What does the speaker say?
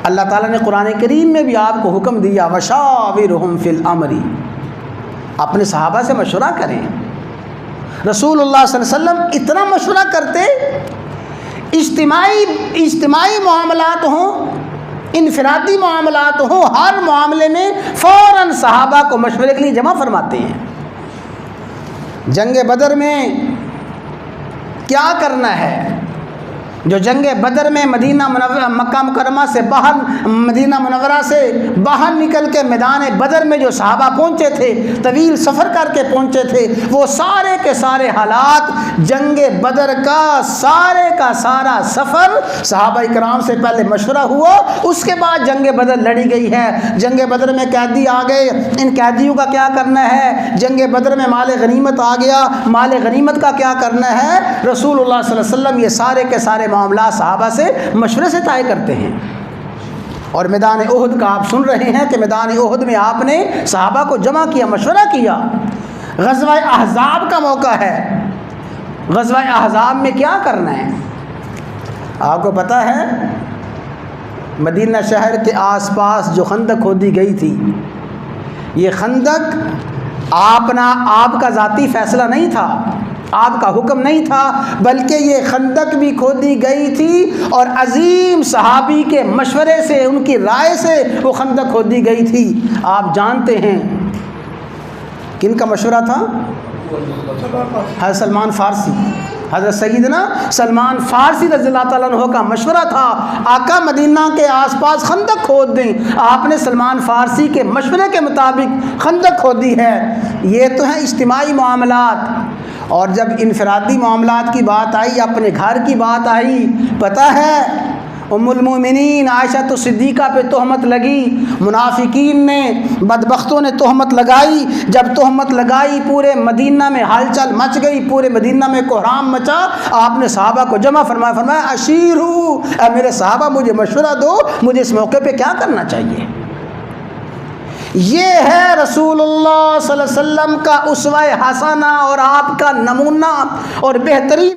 اللہ تعالیٰ نے قرآن کریم میں بھی آپ کو حکم دیا وشاورہم فی الامر، اپنے صحابہ سے مشورہ کریں۔ رسول اللہ صلی اللہ علیہ وسلم اتنا مشورہ کرتے، اجتماعی معاملات ہوں، انفرادی معاملات ہوں، ہر معاملے میں فوراً صحابہ کو مشورے کے لیے جمع فرماتے ہیں۔ جنگ بدر میں کیا کرنا ہے؟ جو جنگ بدر میں مکہ مکرمہ سے مدینہ منورہ سے باہر نکل کے میدان بدر میں جو صحابہ پہنچے تھے، طویل سفر کر کے پہنچے تھے، وہ سارے کے سارے حالات جنگ بدر کا سارا سفر صحابہ کرام سے پہلے مشورہ ہوا، اس کے بعد جنگ بدر لڑی گئی ہے۔ جنگ بدر میں قیدی آ گئے، ان قیدیوں کا کیا کرنا ہے؟ جنگ بدر میں مال غنیمت آ گیا، مال غنیمت کا کیا کرنا ہے؟ رسول اللہ صلی اللہ علیہ وسلم یہ سارے کے سارے معاملات صحابہ سے مشورے سے طے کرتے ہیں۔ اور میدان احد کا آپ سن رہے ہیں کہ میدان احد میں آپ نے صحابہ کو جمع کیا، مشورہ کیا۔ غزوہ احزاب کا موقع ہے، غزوہ احزاب میں کیا کرنا ہے؟ آپ کو پتہ ہے مدینہ شہر کے آس پاس جو خندق کھودی گئی تھی، یہ خندق آپ کا ذاتی فیصلہ نہیں تھا، آپ کا حکم نہیں تھا، بلکہ یہ خندق بھی کھودی گئی تھی اور عظیم صحابی کے مشورے سے، ان کی رائے سے وہ خندق کھودی گئی تھی۔ آپ جانتے ہیں کن کا مشورہ تھا؟ حضرت سلمان فارسی، حضرت سیدنا سلمان فارسی رضی اللہ تعالیٰ عنہ کا مشورہ تھا، آقا مدینہ کے آس پاس خندق کھود دیں۔ آپ نے سلمان فارسی کے مشورے کے مطابق خندق کھودی ہے۔ یہ تو ہیں اجتماعی معاملات۔ اور جب انفرادی معاملات کی بات آئی، اپنے گھر کی بات آئی، پتہ ہے ام المومنین عائشہ صدیقہ پہ تہمت لگی، منافقین نے، بدبختوں نے تہمت لگائی۔ جب تہمت لگائی پورے مدینہ میں ہلچل مچ گئی، پورے مدینہ میں کوہرام مچا۔ آپ نے صحابہ کو جمع فرمایا اشیرو، اے میرے صحابہ مجھے مشورہ دو، مجھے اس موقع پہ کیا کرنا چاہیے۔ یہ ہے رسول اللہ صلی اللہ علیہ وسلم کا اسوہ حسنہ اور آپ کا نمونہ اور بہترین